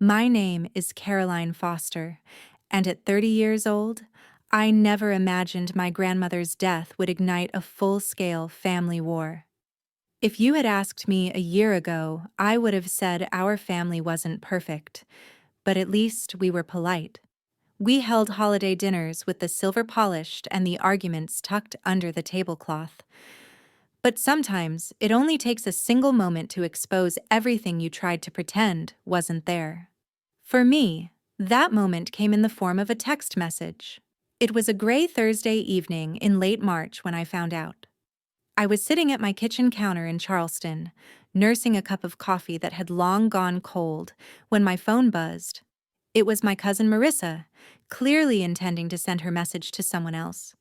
My name is Caroline Foster, and at 30 years old, I never imagined my grandmother's death would ignite a full-scale family war. If you had asked me a year ago, I would have said our family wasn't perfect, but at least we were polite. We held holiday dinners with the silver polished and the arguments tucked under the tablecloth. But sometimes it only takes a single moment to expose everything you tried to pretend wasn't there. For me, that moment came in the form of a text message. It was a gray Thursday evening in late March when I found out. I was sitting at my kitchen counter in Charleston, nursing a cup of coffee that had long gone cold, when my phone buzzed. It was my cousin Marissa, clearly intending to send her message to someone else.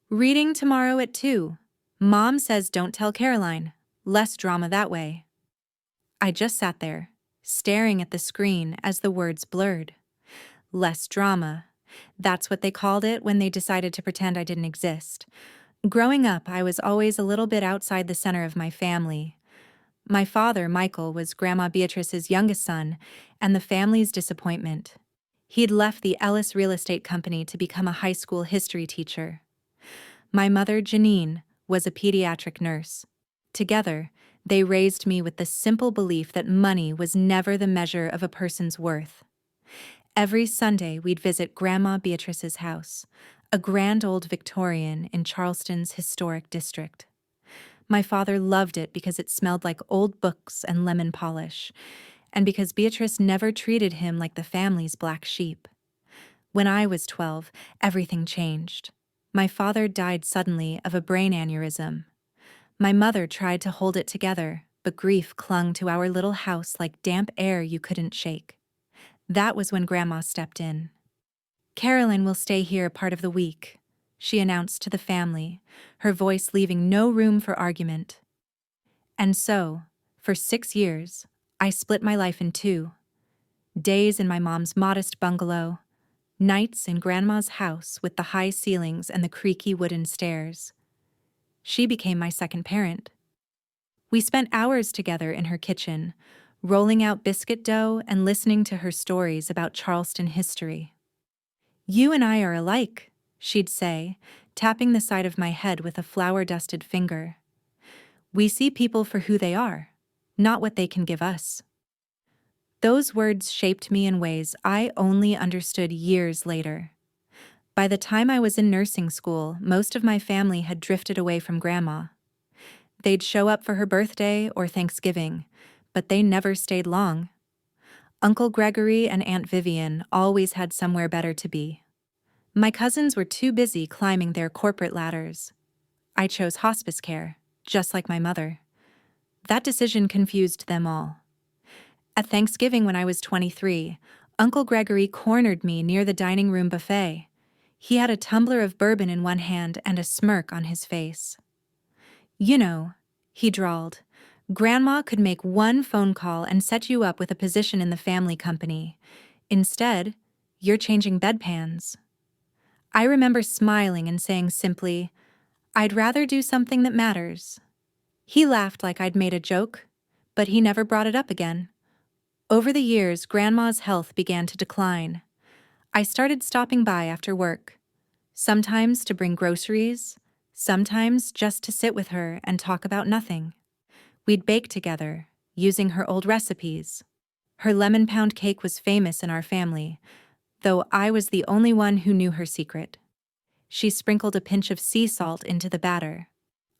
"Reading tomorrow at 2. Mom says don't tell Caroline. Less drama that way." I just sat there, staring at the screen as the words blurred. Less drama. That's what they called it when they decided to pretend I didn't exist. Growing up, I was always a little bit outside the center of my family. My father, Michael, was Grandma Beatrice's youngest son, and the family's disappointment. He'd left the Ellis real estate company to become a high school history teacher. My mother, Janine, was a pediatric nurse. Together, they raised me with the simple belief that money was never the measure of a person's worth. Every Sunday, we'd visit Grandma Beatrice's house, a grand old Victorian in Charleston's historic district. My father loved it because it smelled like old books and lemon polish, and because Beatrice never treated him like the family's black sheep. When I was 12, everything changed. My father died suddenly of a brain aneurysm. My mother tried to hold it together, but grief clung to our little house like damp air you couldn't shake. That was when Grandma stepped in. "Caroline will stay here part of the week," she announced to the family, her voice leaving no room for argument. And so, for 6 years, I split my life in two. Days in my mom's modest bungalow, nights in Grandma's house with the high ceilings and the creaky wooden stairs. She became my second parent. We spent hours together in her kitchen, rolling out biscuit dough and listening to her stories about Charleston history. "You and I are alike," she'd say, tapping the side of my head with a flour-dusted finger. "We see people for who they are, not what they can give us." Those words shaped me in ways I only understood years later. By the time I was in nursing school, most of my family had drifted away from Grandma. They'd show up for her birthday or Thanksgiving, but they never stayed long. Uncle Gregory and Aunt Vivian always had somewhere better to be. My cousins were too busy climbing their corporate ladders. I chose hospice care, just like my mother. That decision confused them all. At Thanksgiving when I was 23, Uncle Gregory cornered me near the dining room buffet. He had a tumbler of bourbon in one hand and a smirk on his face. "You know," he drawled, "Grandma could make one phone call and set you up with a position in the family company. Instead, you're changing bedpans." I remember smiling and saying simply, "I'd rather do something that matters." He laughed like I'd made a joke, but he never brought it up again. Over the years, Grandma's health began to decline. I started stopping by after work, sometimes to bring groceries, sometimes just to sit with her and talk about nothing. We'd bake together, using her old recipes. Her lemon pound cake was famous in our family, though I was the only one who knew her secret. She sprinkled a pinch of sea salt into the batter.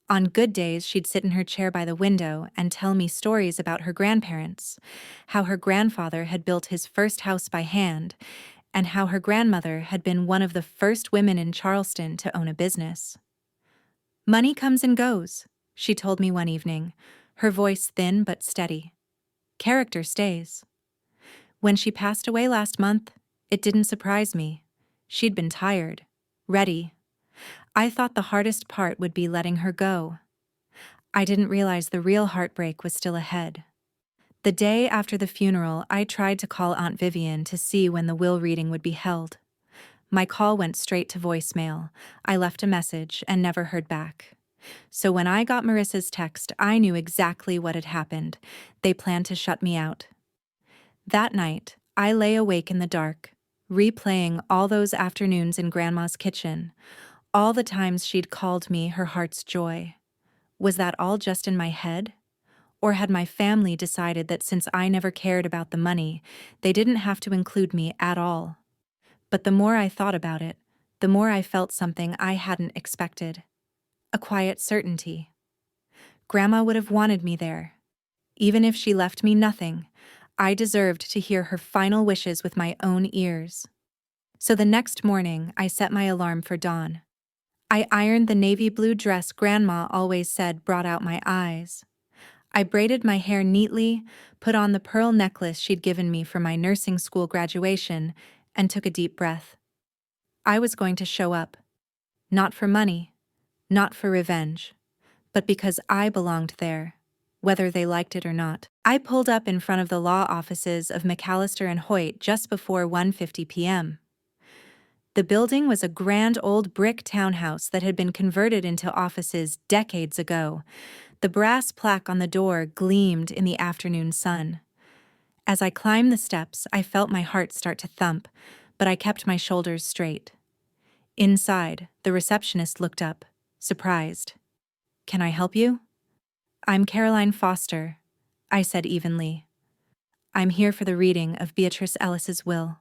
On good days, she'd sit in her chair by the window and tell me stories about her grandparents, how her grandfather had built his first house by hand, and how her grandmother had been one of the first women in Charleston to own a business. "Money comes and goes," she told me one evening, her voice thin but steady. "Character stays." When she passed away last month, it didn't surprise me. She'd been tired, ready. I thought the hardest part would be letting her go. I didn't realize the real heartbreak was still ahead. The day after the funeral, I tried to call Aunt Vivian to see when the will reading would be held. My call went straight to voicemail. I left a message and never heard back. So when I got Marissa's text, I knew exactly what had happened. They planned to shut me out. That night, I lay awake in the dark, replaying all those afternoons in Grandma's kitchen, all the times she'd called me her heart's joy. Was that all just in my head? Or had my family decided that since I never cared about the money, they didn't have to include me at all? But the more I thought about it, the more I felt something I hadn't expected. A quiet certainty. Grandma would have wanted me there. Even if she left me nothing, I deserved to hear her final wishes with my own ears. So the next morning, I set my alarm for dawn. I ironed the navy blue dress Grandma always said brought out my eyes. I braided my hair neatly, put on the pearl necklace she'd given me for my nursing school graduation, and took a deep breath. I was going to show up. Not for money, not for revenge, but because I belonged there, whether they liked it or not. I pulled up in front of the law offices of McAllister and Hoyt just before 1:50 p.m. The building was a grand old brick townhouse that had been converted into offices decades ago. The brass plaque on the door gleamed in the afternoon sun. As I climbed the steps, I felt my heart start to thump, but I kept my shoulders straight. Inside, the receptionist looked up, surprised. "Can I help you?" "I'm Caroline Foster," I said evenly. "I'm here for the reading of Beatrice Ellis's will."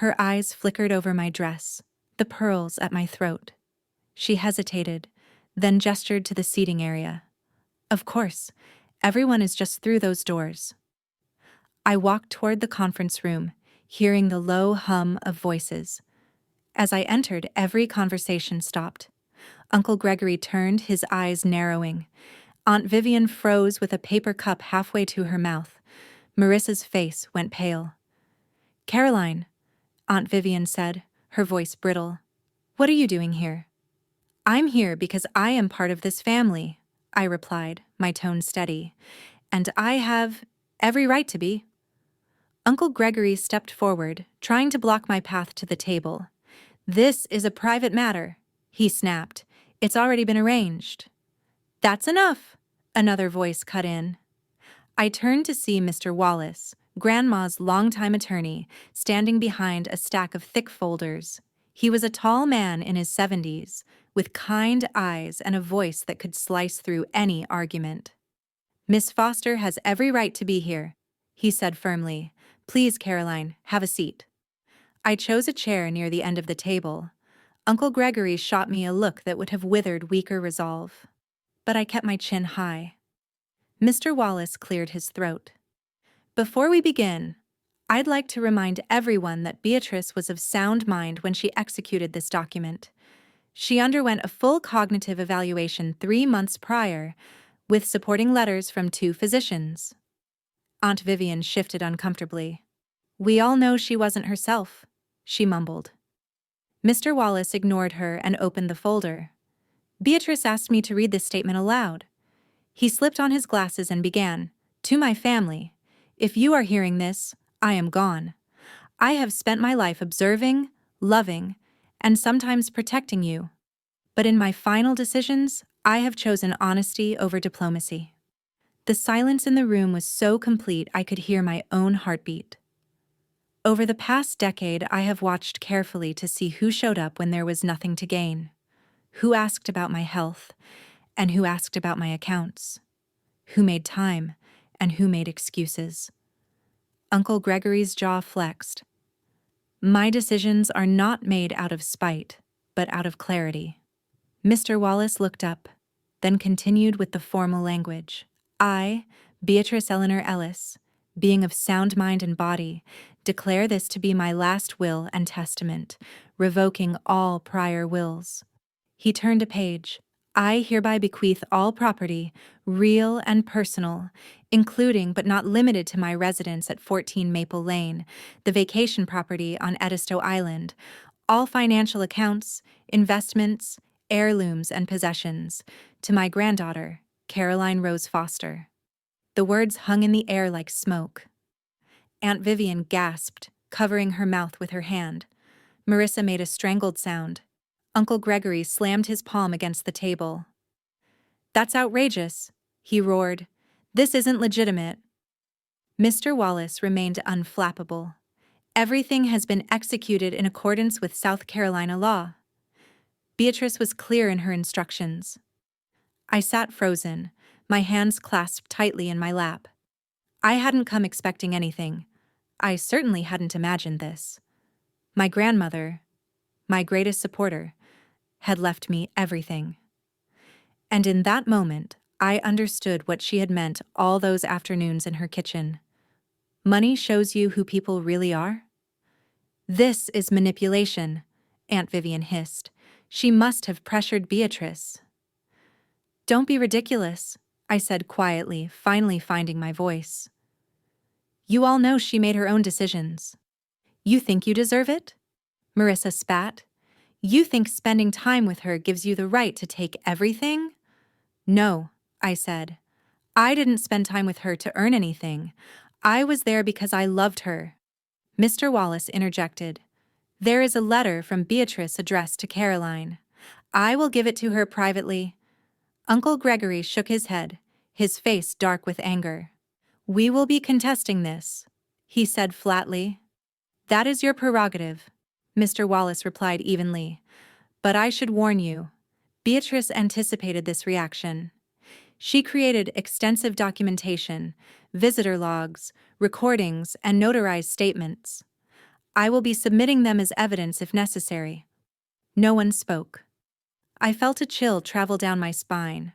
Her eyes flickered over my dress, the pearls at my throat. She hesitated, then gestured to the seating area. "Of course, everyone is just through those doors." I walked toward the conference room, hearing the low hum of voices. As I entered, every conversation stopped. Uncle Gregory turned, his eyes narrowing. Aunt Vivian froze with a paper cup halfway to her mouth. Marissa's face went pale. "Caroline," Aunt Vivian said, her voice brittle. "What are you doing here?" "I'm here because I am part of this family," I replied, my tone steady. "And I have every right to be." Uncle Gregory stepped forward, trying to block my path to the table. "This is a private matter," he snapped. "It's already been arranged." "That's enough," another voice cut in. I turned to see Mr. Wallace, Grandma's longtime attorney, standing behind a stack of thick folders. He was a tall man in his 70s, with kind eyes and a voice that could slice through any argument. "Miss Foster has every right to be here," he said firmly. "Please, Caroline, have a seat." I chose a chair near the end of the table. Uncle Gregory shot me a look that would have withered weaker resolve. But I kept my chin high. Mr. Wallace cleared his throat. "Before we begin, I'd like to remind everyone that Beatrice was of sound mind when she executed this document. She underwent a full cognitive evaluation 3 months prior, with supporting letters from 2 physicians." Aunt Vivian shifted uncomfortably. "We all know she wasn't herself," she mumbled. Mr. Wallace ignored her and opened the folder. "Beatrice asked me to read this statement aloud." He slipped on his glasses and began, "To my family. If you are hearing this, I am gone. I have spent my life observing, loving, and sometimes protecting you. But in my final decisions, I have chosen honesty over diplomacy." The silence in the room was so complete I could hear my own heartbeat. Over the past decade, I have watched carefully to see who showed up when there was nothing to gain, who asked about my health, and who asked about my accounts, who made time, and who made excuses. Uncle Gregory's jaw flexed. "My decisions are not made out of spite, but out of clarity." Mr. Wallace looked up, then continued with the formal language. "I, Beatrice Eleanor Ellis, being of sound mind and body, declare this to be my last will and testament, revoking all prior wills." He turned a page. "I hereby bequeath all property, real and personal, including but not limited to my residence at 14 Maple Lane, the vacation property on Edisto Island, all financial accounts, investments, heirlooms, and possessions, to my granddaughter, Caroline Rose Foster." The words hung in the air like smoke. Aunt Vivian gasped, covering her mouth with her hand. Marissa made a strangled sound. Uncle Gregory slammed his palm against the table. "That's outrageous," he roared. "This isn't legitimate." Mr. Wallace remained unflappable. Everything has been executed in accordance with South Carolina law. Beatrice was clear in her instructions. I sat frozen, my hands clasped tightly in my lap. I hadn't come expecting anything. I certainly hadn't imagined this. My grandmother, my greatest supporter, had left me everything. And in that moment, I understood what she had meant all those afternoons in her kitchen. Money shows you who people really are? This is manipulation, Aunt Vivian hissed. She must have pressured Beatrice. Don't be ridiculous, I said quietly, finally finding my voice. You all know she made her own decisions. You think you deserve it? Marissa spat. You think spending time with her gives you the right to take everything? No, I said. I didn't spend time with her to earn anything. I was there because I loved her. Mr. Wallace interjected. There is a letter from Beatrice addressed to Caroline. I will give it to her privately. Uncle Gregory shook his head, his face dark with anger. We will be contesting this, he said flatly. That is your prerogative, Mr. Wallace replied evenly. But I should warn you. Beatrice anticipated this reaction. She created extensive documentation, visitor logs, recordings, and notarized statements. I will be submitting them as evidence if necessary. No one spoke. I felt a chill travel down my spine.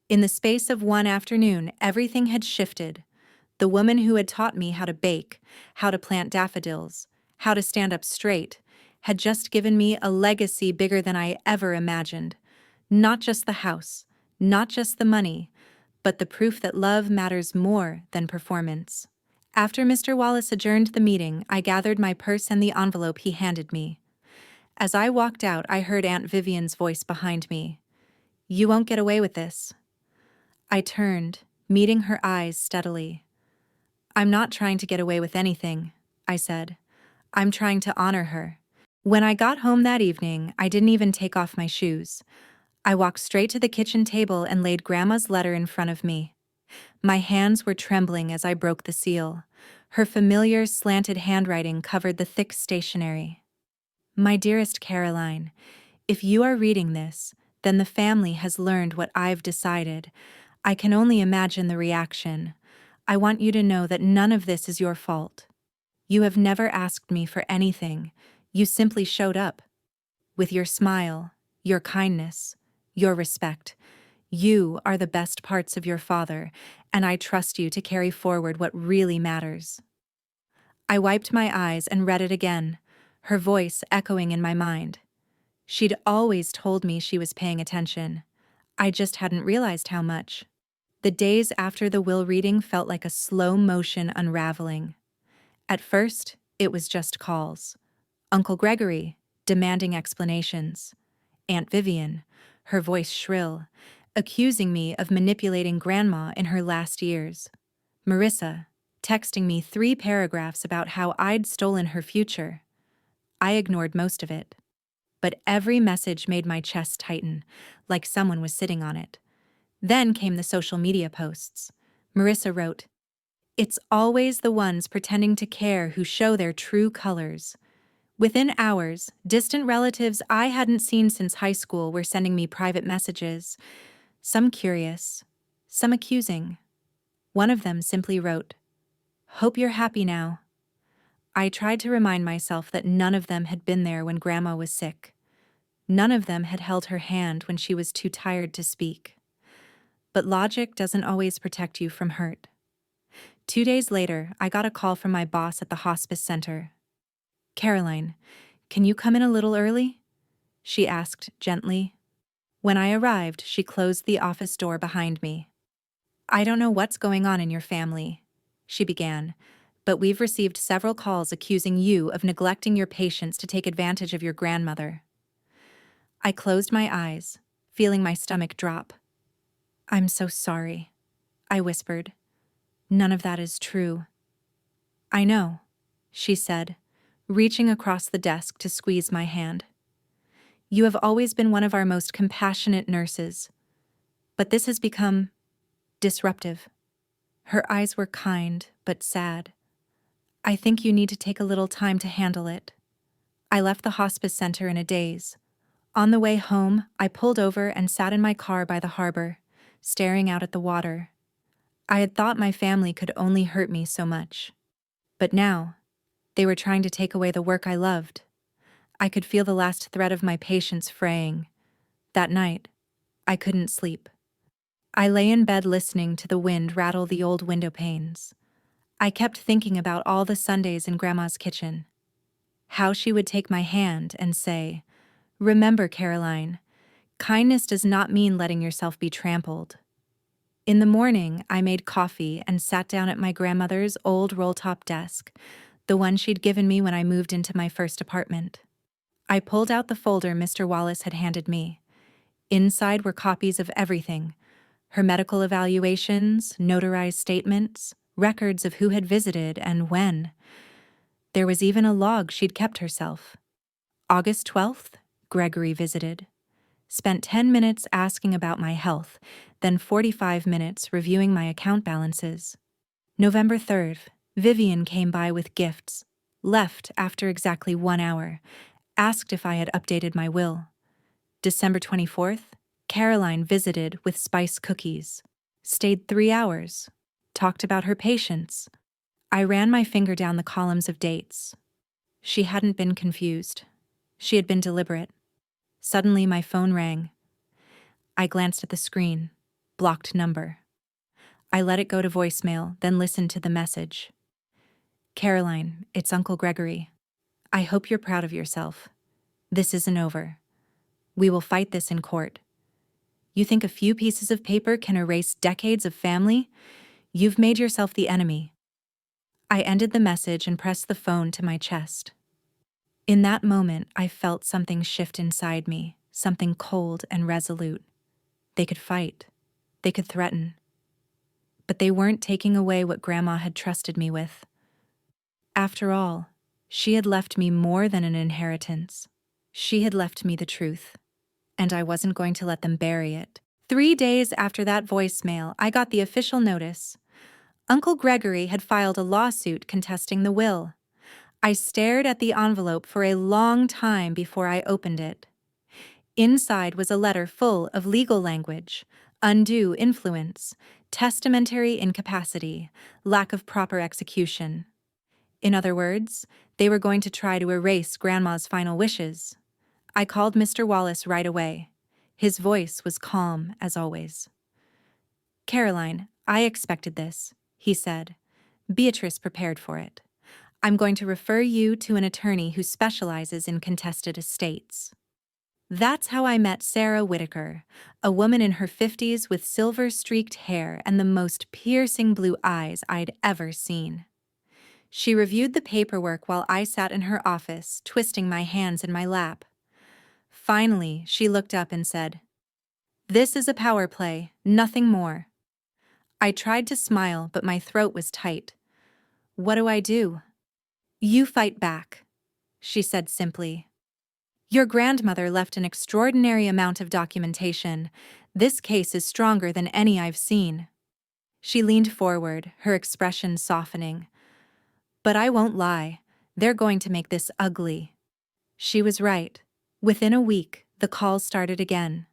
In the space of one afternoon, everything had shifted. The woman who had taught me how to bake, how to plant daffodils, how to stand up straight, had just given me a legacy bigger than I ever imagined. Not just the house, not just the money, but the proof that love matters more than performance. After Mr. Wallace adjourned the meeting, I gathered my purse and the envelope he handed me. As I walked out, I heard Aunt Vivian's voice behind me. You won't get away with this. I turned, meeting her eyes steadily. I'm not trying to get away with anything, I said. I'm trying to honor her. When I got home that evening, I didn't even take off my shoes. I walked straight to the kitchen table and laid Grandma's letter in front of me. My hands were trembling as I broke the seal. Her familiar, slanted handwriting covered the thick stationery. My dearest Caroline, if you are reading this, then the family has learned what I've decided. I can only imagine the reaction. I want you to know that none of this is your fault. You have never asked me for anything. You simply showed up. With your smile, your kindness, your respect. You are the best parts of your father, and I trust you to carry forward what really matters. I wiped my eyes and read it again, her voice echoing in my mind. She'd always told me she was paying attention. I just hadn't realized how much. The days after the will reading felt like a slow-motion unraveling. At first, it was just calls. Uncle Gregory, demanding explanations. Aunt Vivian, her voice shrill, accusing me of manipulating Grandma in her last years. Marissa, texting me 3 paragraphs about how I'd stolen her future. I ignored most of it. But every message made my chest tighten, like someone was sitting on it. Then came the social media posts. Marissa wrote, "It's always the ones pretending to care who show their true colors." Within hours, distant relatives I hadn't seen since high school were sending me private messages, some curious, some accusing. One of them simply wrote, "Hope you're happy now." I tried to remind myself that none of them had been there when Grandma was sick. None of them had held her hand when she was too tired to speak. But logic doesn't always protect you from hurt. 2 days later, I got a call from my boss at the hospice center. "Caroline, can you come in a little early?" she asked gently. When I arrived, she closed the office door behind me. "I don't know what's going on in your family," she began, "but we've received several calls accusing you of neglecting your patients to take advantage of your grandmother." I closed my eyes, feeling my stomach drop. "I'm so sorry," I whispered. "None of that is true." "I know," she said, reaching across the desk to squeeze my hand. "You have always been one of our most compassionate nurses, but this has become disruptive." Her eyes were kind but sad. I think you need to take a little time to handle it. I left the hospice center in a daze. On the way home, I pulled over and sat in my car by the harbor, staring out at the water. I had thought my family could only hurt me so much. But now, they were trying to take away the work I loved. I could feel the last thread of my patience fraying. That night, I couldn't sleep. I lay in bed listening to the wind rattle the old window panes. I kept thinking about all the Sundays in Grandma's kitchen. How she would take my hand and say, "Remember, Caroline, kindness does not mean letting yourself be trampled." In the morning, I made coffee and sat down at my grandmother's old roll-top desk, the one she'd given me when I moved into my first apartment. I pulled out the folder Mr. Wallace had handed me. Inside were copies of everything: her medical evaluations, notarized statements, records of who had visited and when. There was even a log she'd kept herself. August 12th, Gregory visited. Spent 10 minutes asking about my health, then 45 minutes reviewing my account balances. November 3rd, Vivian came by with gifts, left after exactly 1 hour, asked if I had updated my will. December 24th, Caroline visited with spice cookies. Stayed 3 hours. Talked about her patients. I ran my finger down the columns of dates. She hadn't been confused. She had been deliberate. Suddenly my phone rang. I glanced at the screen. Blocked number. I let it go to voicemail, then listened to the message. "Caroline, it's Uncle Gregory. I hope you're proud of yourself. This isn't over. We will fight this in court. You think a few pieces of paper can erase decades of family? You've made yourself the enemy." I ended the message and pressed the phone to my chest. In that moment, I felt something shift inside me, something cold and resolute. They could fight. They could threaten. But they weren't taking away what Grandma had trusted me with. After all, she had left me more than an inheritance. She had left me the truth, and I wasn't going to let them bury it. 3 days after that voicemail, I got the official notice. Uncle Gregory had filed a lawsuit contesting the will. I stared at the envelope for a long time before I opened it. Inside was a letter full of legal language: undue influence, testamentary incapacity, lack of proper execution. In other words, they were going to try to erase Grandma's final wishes. I called Mr. Wallace right away. His voice was calm as always. "Caroline, I expected this," he said. "Beatrice prepared for it. I'm going to refer you to an attorney who specializes in contested estates." That's how I met Sarah Whitaker, a woman in her 50s with silver-streaked hair and the most piercing blue eyes I'd ever seen. She reviewed the paperwork while I sat in her office, twisting my hands in my lap. Finally, she looked up and said, "This is a power play, nothing more." I tried to smile, but my throat was tight. "What do I do?" "You fight back," she said simply. "Your grandmother left an extraordinary amount of documentation. This case is stronger than any I've seen." She leaned forward, her expression softening. "But I won't lie, they're going to make this ugly." She was right. Within a week, the calls started again.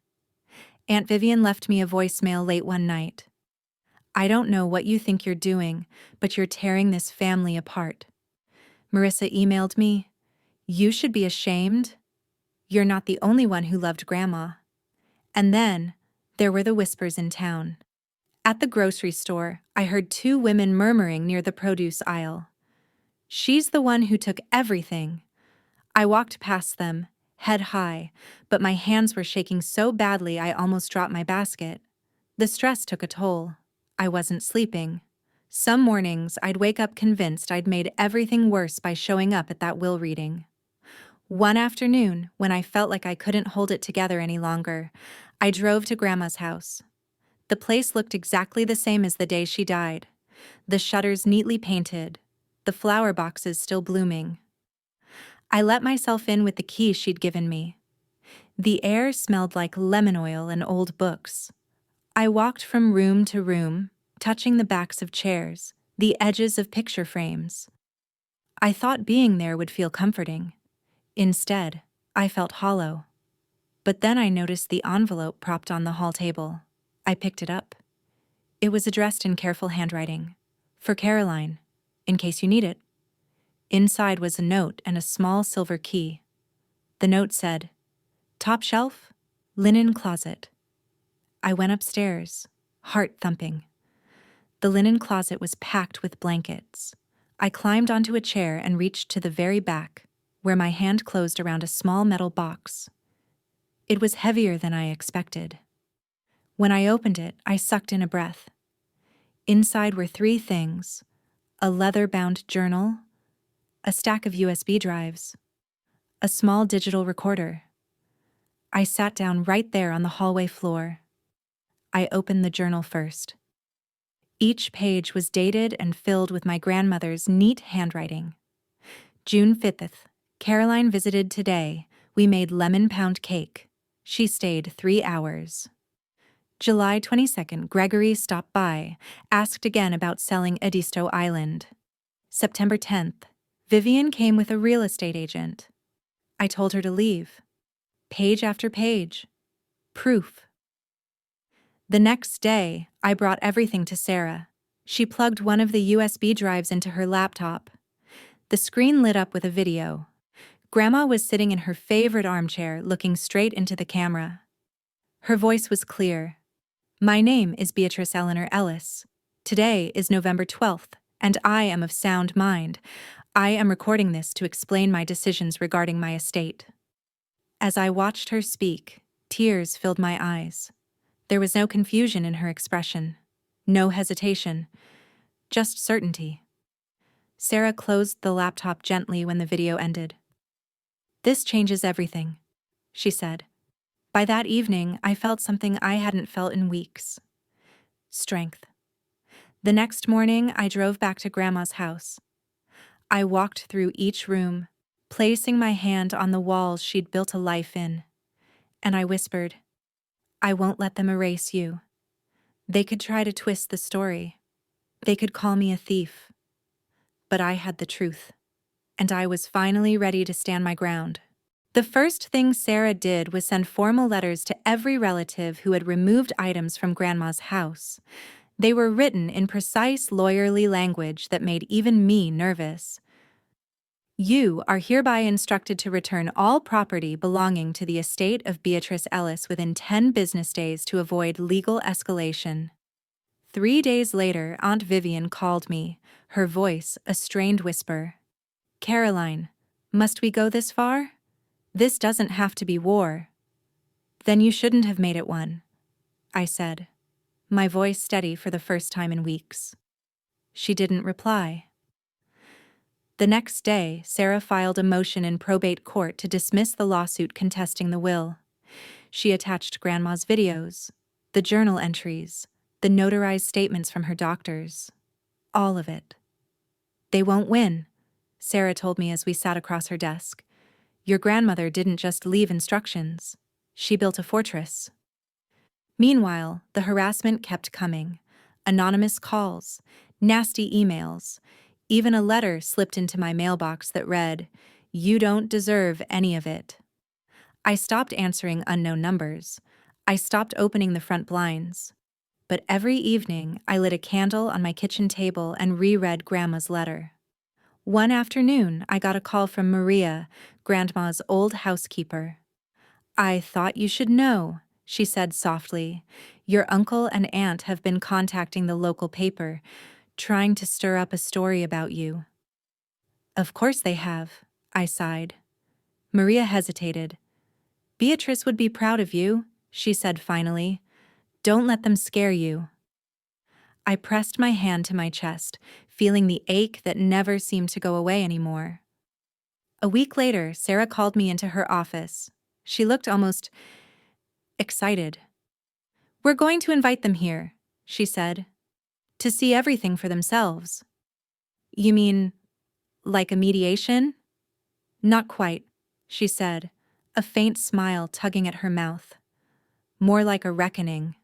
Aunt Vivian left me a voicemail late one night. "I don't know what you think you're doing, but you're tearing this family apart." Marissa emailed me, "You should be ashamed. You're not the only one who loved Grandma." And then, there were the whispers in town. At the grocery store, I heard 2 women murmuring near the produce aisle. "She's the one who took everything." I walked past them, head high, but my hands were shaking so badly I almost dropped my basket. The stress took a toll. I wasn't sleeping. Some mornings, I'd wake up convinced I'd made everything worse by showing up at that will reading. One afternoon, when I felt like I couldn't hold it together any longer, I drove to Grandma's house. The place looked exactly the same as the day she died. The shutters neatly painted, the flower boxes still blooming. I let myself in with the key she'd given me. The air smelled like lemon oil and old books. I walked from room to room, touching the backs of chairs, the edges of picture frames. I thought being there would feel comforting. Instead, I felt hollow. But then I noticed the envelope propped on the hall table. I picked it up. It was addressed in careful handwriting. For Caroline, in case you need it. Inside was a note and a small silver key. The note said, "Top shelf, linen closet." I went upstairs, heart thumping. The linen closet was packed with blankets. I climbed onto a chair and reached to the very back, where my hand closed around a small metal box. It was heavier than I expected. When I opened it, I sucked in a breath. Inside were three things: a leather-bound journal, a stack of USB drives, a small digital recorder. I sat down right there on the hallway floor. I opened the journal first. Each page was dated and filled with my grandmother's neat handwriting. June 5th, Caroline visited today. We made lemon pound cake. She stayed 3 hours. July 22nd, Gregory stopped by, asked again about selling Edisto Island. September 10th, Vivian came with a real estate agent. I told her to leave. Page after page. Proof. The next day, I brought everything to Sarah. She plugged one of the USB drives into her laptop. The screen lit up with a video. Grandma was sitting in her favorite armchair, looking straight into the camera. Her voice was clear. "My name is Beatrice Ellis. Today is November 12th, and I am of sound mind. I am recording this to explain my decisions regarding my estate." As I watched her speak, tears filled my eyes. There was no confusion in her expression, no hesitation, just certainty. Sarah closed the laptop gently when the video ended. "This changes everything," she said. By that evening, I felt something I hadn't felt in weeks. Strength. The next morning, I drove back to Grandma's house. I walked through each room, placing my hand on the walls she'd built a life in. And I whispered, "I won't let them erase you. They could try to twist the story. They could call me a thief. But I had the truth. And I was finally ready to stand my ground." The first thing Sarah did was send formal letters to every relative who had removed items from Grandma's house. They were written in precise lawyerly language that made even me nervous. "You are hereby instructed to return all property belonging to the estate of Beatrice Ellis within 10 business days to avoid legal escalation." 3 days later, Aunt Vivian called me, her voice a strained whisper. "Caroline, must we go this far? This doesn't have to be war." "Then you shouldn't have made it one," I said, my voice steady for the first time in weeks. She didn't reply. The next day, Sarah filed a motion in probate court to dismiss the lawsuit contesting the will. She attached Grandma's videos, the journal entries, the notarized statements from her doctors. All of it. "They won't win," Sarah told me as we sat across her desk. "Your grandmother didn't just leave instructions. She built a fortress." Meanwhile, the harassment kept coming. Anonymous calls, nasty emails, even a letter slipped into my mailbox that read, "You don't deserve any of it." I stopped answering unknown numbers. I stopped opening the front blinds. But every evening, I lit a candle on my kitchen table and reread Grandma's letter. One afternoon, I got a call from Maria, Grandma's old housekeeper. "I thought you should know," she said softly. "Your uncle and aunt have been contacting the local paper, trying to stir up a story about you." "Of course they have," I sighed. Maria hesitated. "Beatrice would be proud of you," she said finally. "Don't let them scare you." I pressed my hand to my chest, feeling the ache that never seemed to go away anymore. A week later, Sarah called me into her office. She looked almost excited. "We're going to invite them here," she said, "to see everything for themselves." "You mean, like a mediation?" "Not quite," she said, a faint smile tugging at her mouth. "More like a reckoning."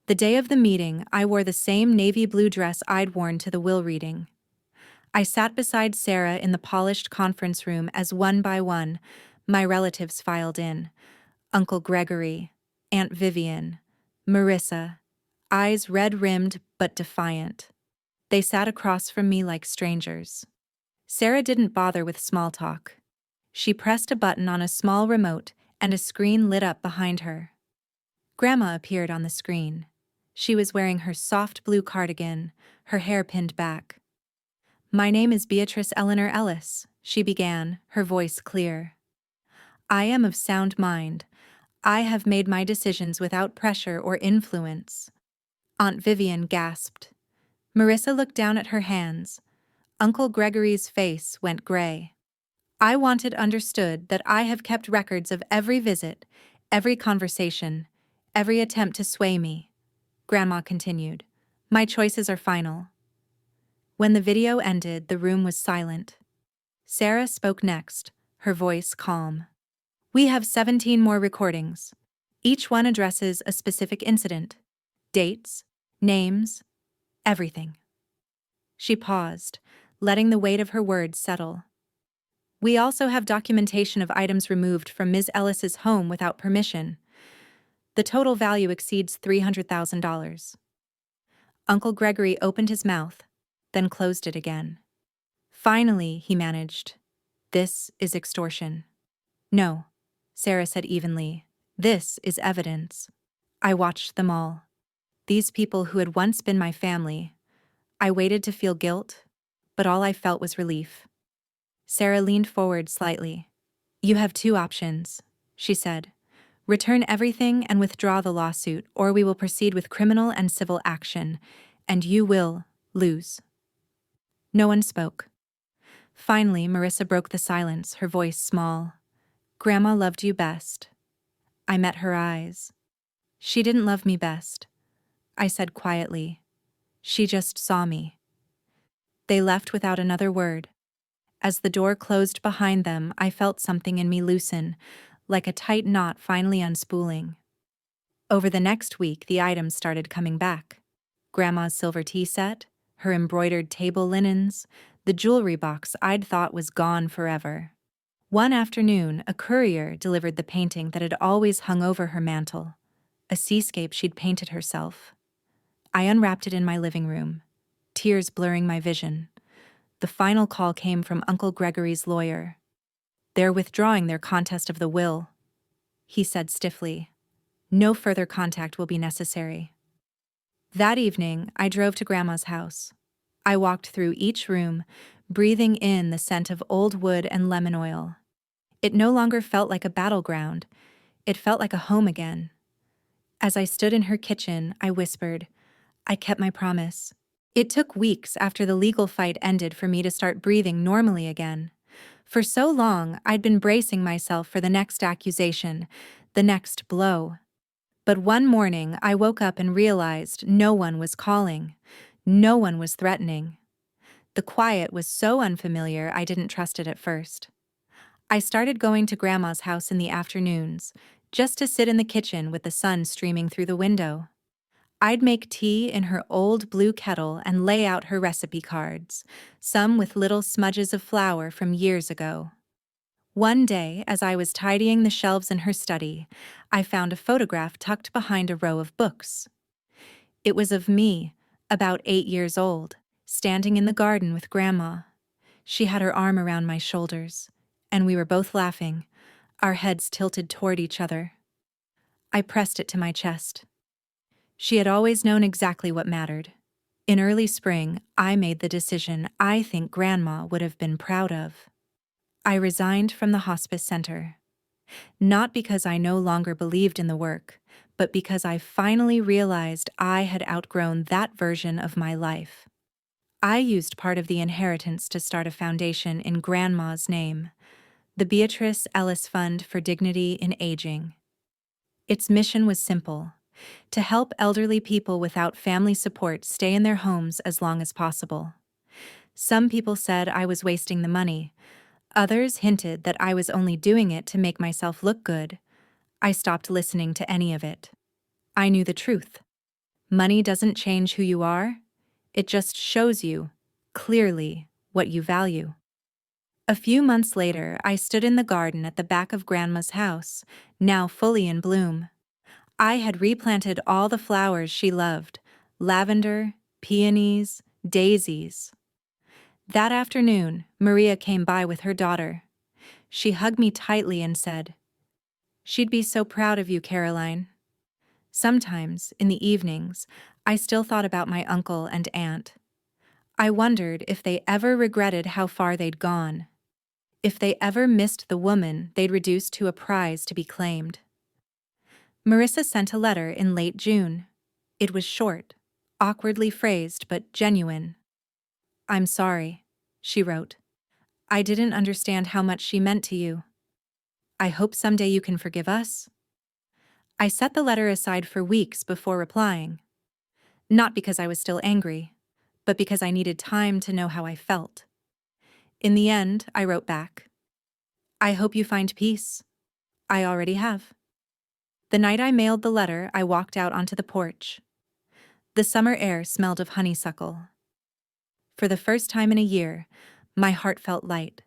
The day of the meeting, I wore the same navy blue dress I'd worn to the will reading. I sat beside Sarah in the polished conference room as one by one, my relatives filed in. Uncle Gregory, Aunt Vivian, Marissa, eyes red-rimmed but defiant. They sat across from me like strangers. Sarah didn't bother with small talk. She pressed a button on a small remote and a screen lit up behind her. Grandma appeared on the screen. She was wearing her soft blue cardigan, her hair pinned back. "My name is Beatrice Ellis," she began, her voice clear. "I am of sound mind. I have made my decisions without pressure or influence." Aunt Vivian gasped. Marissa looked down at her hands. Uncle Gregory's face went gray. "I want it understood that I have kept records of every visit, every conversation, every attempt to sway me," Grandma continued. "My choices are final." When the video ended, the room was silent. Sarah spoke next, her voice calm. "We have 17 more recordings. Each one addresses a specific incident. Dates, names, everything." She paused, letting the weight of her words settle. "We also have documentation of items removed from Ms. Ellis's home without permission. The total value exceeds $300,000. Uncle Gregory opened his mouth, then closed it again. Finally, he managed. "This is extortion." "No," Sarah said evenly. "This is evidence." I watched them all. These people who had once been my family. I waited to feel guilt, but all I felt was relief. Sarah leaned forward slightly. "You have two options," she said. "Return everything and withdraw the lawsuit, or we will proceed with criminal and civil action, and you will lose." No one spoke. Finally, Marissa broke the silence, her voice small. "Grandma loved you best." I met her eyes. "She didn't love me best," I said quietly. "She just saw me." They left without another word. As the door closed behind them, I felt something in me loosen, like a tight knot finally unspooling. Over the next week, the items started coming back. Grandma's silver tea set, her embroidered table linens, the jewelry box I'd thought was gone forever. One afternoon, a courier delivered the painting that had always hung over her mantel, a seascape she'd painted herself. I unwrapped it in my living room, tears blurring my vision. The final call came from Uncle Gregory's lawyer. "They're withdrawing their contest of the will," he said stiffly. "No further contact will be necessary." That evening, I drove to Grandma's house. I walked through each room, breathing in the scent of old wood and lemon oil. It no longer felt like a battleground. It felt like a home again. As I stood in her kitchen, I whispered, "I kept my promise." It took weeks after the legal fight ended for me to start breathing normally again. For so long, I'd been bracing myself for the next accusation, the next blow. But one morning, I woke up and realized no one was calling. No one was threatening. The quiet was so unfamiliar I didn't trust it at first. I started going to Grandma's house in the afternoons, just to sit in the kitchen with the sun streaming through the window. I'd make tea in her old blue kettle and lay out her recipe cards, some with little smudges of flour from years ago. One day, as I was tidying the shelves in her study, I found a photograph tucked behind a row of books. It was of me, about 8 years old, standing in the garden with Grandma. She had her arm around my shoulders, and we were both laughing, our heads tilted toward each other. I pressed it to my chest. She had always known exactly what mattered. In early spring, I made the decision I think Grandma would have been proud of. I resigned from the hospice center. Not because I no longer believed in the work, but because I finally realized I had outgrown that version of my life. I used part of the inheritance to start a foundation in Grandma's name, the Beatrice Ellis Fund for Dignity in Aging. Its mission was simple: to help elderly people without family support stay in their homes as long as possible. Some people said I was wasting the money. Others hinted that I was only doing it to make myself look good. I stopped listening to any of it. I knew the truth. Money doesn't change who you are. It just shows you, clearly, what you value. A few months later, I stood in the garden at the back of Grandma's house, now fully in bloom. I had replanted all the flowers she loved: lavender, peonies, daisies. That afternoon, Maria came by with her daughter. She hugged me tightly and said, "She'd be so proud of you, Caroline." Sometimes, in the evenings, I still thought about my uncle and aunt. I wondered if they ever regretted how far they'd gone, if they ever missed the woman they'd reduced to a prize to be claimed. Marissa sent a letter in late June. It was short, awkwardly phrased but genuine. "I'm sorry," she wrote. "I didn't understand how much she meant to you. I hope someday you can forgive us." I set the letter aside for weeks before replying. Not because I was still angry, but because I needed time to know how I felt. In the end, I wrote back, "I hope you find peace. I already have." The night I mailed the letter, I walked out onto the porch. The summer air smelled of honeysuckle. For the first time in a year, my heart felt light.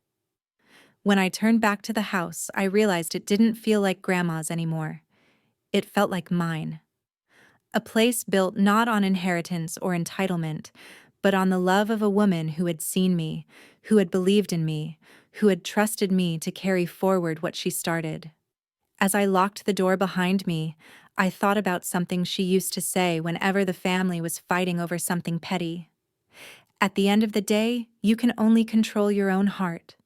When I turned back to the house, I realized it didn't feel like Grandma's anymore. It felt like mine. A place built not on inheritance or entitlement, but on the love of a woman who had seen me, who had believed in me, who had trusted me to carry forward what she started. As I locked the door behind me, I thought about something she used to say whenever the family was fighting over something petty. "At the end of the day, you can only control your own heart."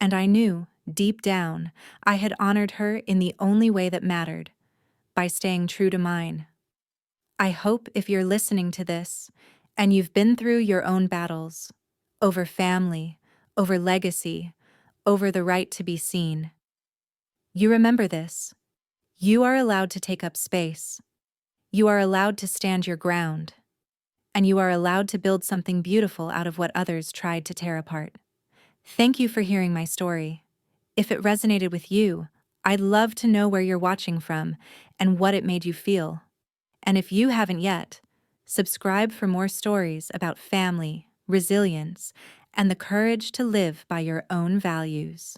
And I knew, deep down, I had honored her in the only way that mattered, by staying true to mine. I hope if you're listening to this, and you've been through your own battles, over family, over legacy, over the right to be seen, you remember this. You are allowed to take up space. You are allowed to stand your ground. And you are allowed to build something beautiful out of what others tried to tear apart. Thank you for hearing my story. If it resonated with you, I'd love to know where you're watching from and what it made you feel. And if you haven't yet, subscribe for more stories about family, resilience, and the courage to live by your own values.